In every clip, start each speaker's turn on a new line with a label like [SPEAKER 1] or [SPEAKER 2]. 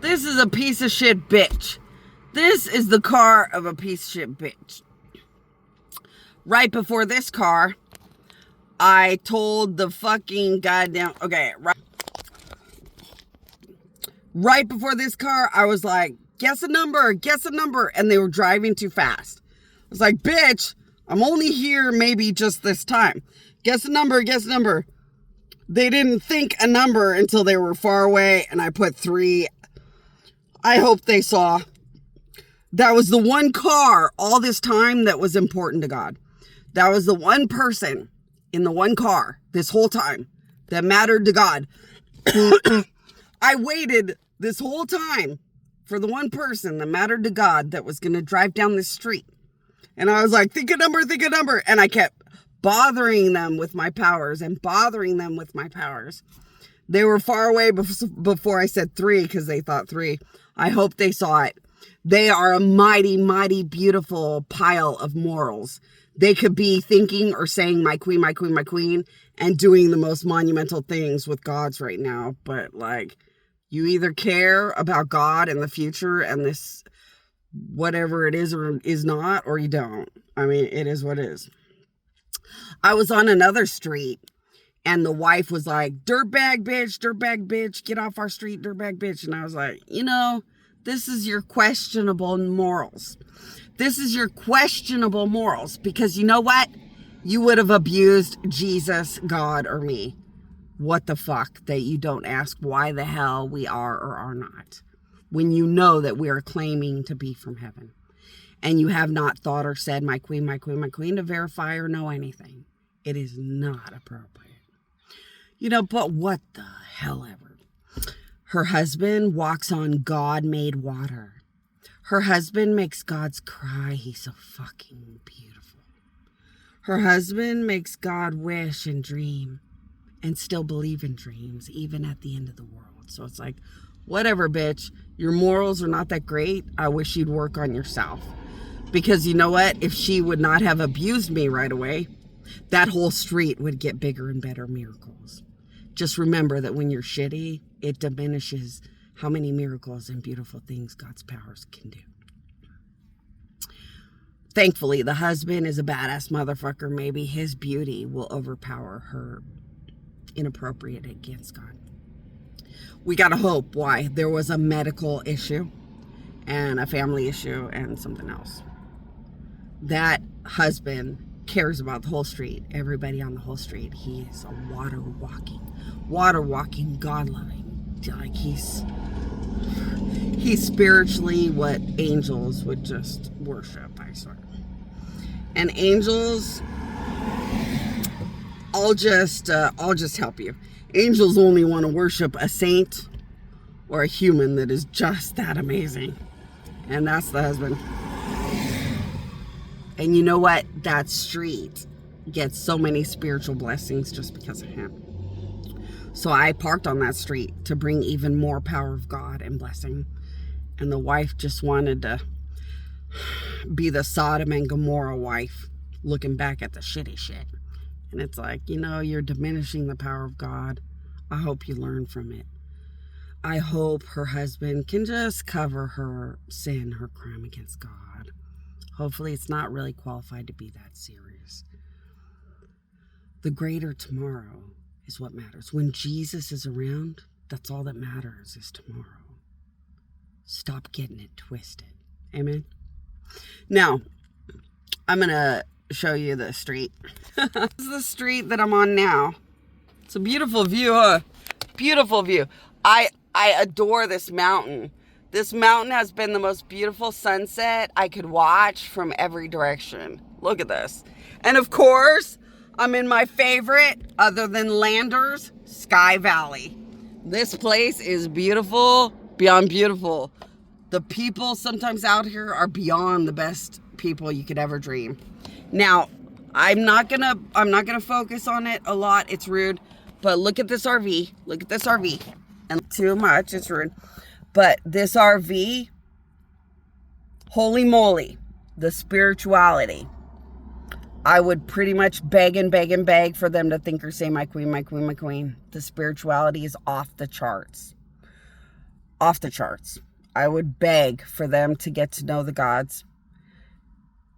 [SPEAKER 1] This is a piece of shit bitch. This is the car of a piece of shit bitch. Right before this car, I told the fucking goddamn... Okay, right before this car, I was like, guess a number. And they were driving too fast. I was like, bitch, I'm only here maybe just this time. Guess a number. They didn't think a number until they were far away, and I put 3. I hope they saw. That was the one car all this time that was important to God. That was the one person in the one car this whole time that mattered to God. I waited this whole time for the one person that mattered to God that was going to drive down this street. And I was like, think a number. And I kept bothering them with my powers. They were far away before I said 3 because they thought 3. I hope they saw it. They are a mighty, mighty, beautiful pile of morals. They could be thinking or saying, my queen, and doing the most monumental things with God's right now. But like, you either care about God and the future and this, whatever it is or is not, or you don't. I mean, it is what it is. I was on another street and the wife was like, dirtbag bitch, get off our street, dirtbag bitch. And I was like, this is your questionable morals. Because you know what? You would have abused Jesus, God, or me. What the fuck that you don't ask why the hell we are or are not, when you know that we are claiming to be from heaven and you have not thought or said, my queen, to verify or know anything. It is not appropriate. But what the hell ever. Her husband walks on God-made water. Her husband makes God's cry. He's so fucking beautiful. Her husband makes God wish and dream and still believe in dreams, even at the end of the world. So it's like, whatever, bitch. Your morals are not that great. I wish you'd work on yourself. Because you know what? If she would not have abused me right away, that whole street would get bigger and better miracles. Just remember that when you're shitty, it diminishes how many miracles and beautiful things God's powers can do. Thankfully, the husband is a badass motherfucker. Maybe his beauty will overpower her inappropriate against God. We gotta hope. Why? There was a medical issue and a family issue and something else. That husband cares about the whole street, everybody on the whole street. He is a water walking, God-loving. Like he's spiritually what angels would just worship, I swear. And angels, I'll just help you. Angels only want to worship a saint or a human that is just that amazing. And that's the husband. And you know what? That street gets so many spiritual blessings just because of him. So I parked on that street to bring even more power of God and blessing. And the wife just wanted to be the Sodom and Gomorrah wife, looking back at the shitty shit. And it's like, you're diminishing the power of God. I hope you learn from it. I hope her husband can just cover her sin, her crime against God. Hopefully it's not really qualified to be that serious. The greater tomorrow is what matters. When Jesus is around, that's all that matters is tomorrow. Stop getting it twisted. Amen? Now, I'm going to show you the street. This is the street that I'm on now. It's a beautiful view, huh? Beautiful view. I adore this mountain. This mountain has been the most beautiful sunset I could watch from every direction. Look at this. And of course, I'm in my favorite, other than Landers, SkyValley. This place is beautiful, beyond beautiful. The people sometimes out here are beyond the best people you could ever dream. Now, I'm not gonna focus on it a lot. It's rude. But look at this RV. Look at this RV. And too much, it's rude. But this RV, holy moly, the spirituality. I would pretty much beg for them to think or say, my queen. The spirituality is off the charts. off the charts. I would beg for them to get to know the gods.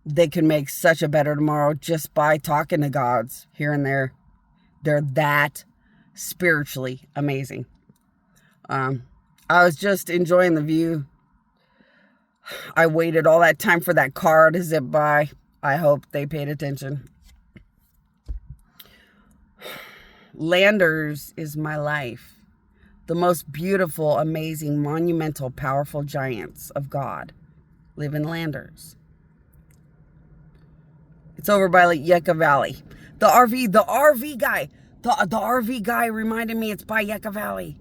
[SPEAKER 1] They can make such a better tomorrow just by talking to gods here and there. They're that spiritually amazing. I was just enjoying the view. I waited all that time for that car to zip by. I hope they paid attention. Landers is my life. The most beautiful, amazing, monumental, powerful giants of God live in Landers. It's over by Yucca Valley. The RV guy. The RV guy reminded me it's by Yucca Valley.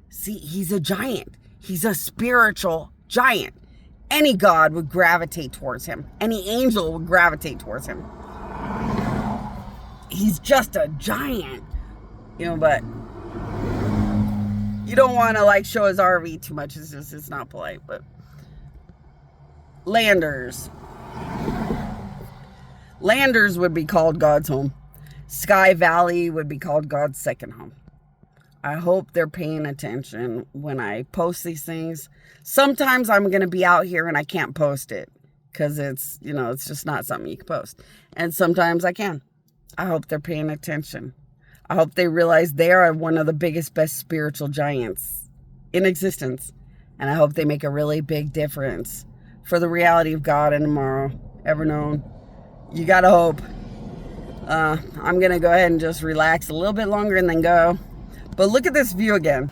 [SPEAKER 1] See, he's a giant. He's a spiritual giant. Any god would gravitate towards him. Any angel would gravitate towards him. He's just a giant. But you don't want to show his RV too much. It's not polite. But Landers would be called God's home. SkyValley would be called God's second home. I hope they're paying attention when I post these things. Sometimes I'm going to be out here and I can't post it because it's just not something you can post. And sometimes I can. I hope they're paying attention. I hope they realize they are one of the biggest, best spiritual giants in existence. And I hope they make a really big difference for the reality of God and tomorrow, ever known. You got to hope. I'm going to go ahead and just relax a little bit longer and then go. But look at this view again.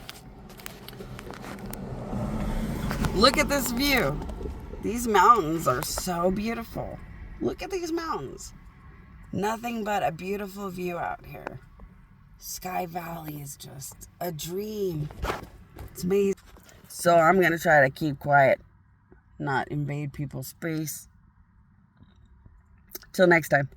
[SPEAKER 1] Look at this view. These mountains are so beautiful. Look at these mountains. Nothing but a beautiful view out here. SkyValley is just a dream. It's amazing. So I'm going to try to keep quiet, not invade people's space. Till next time.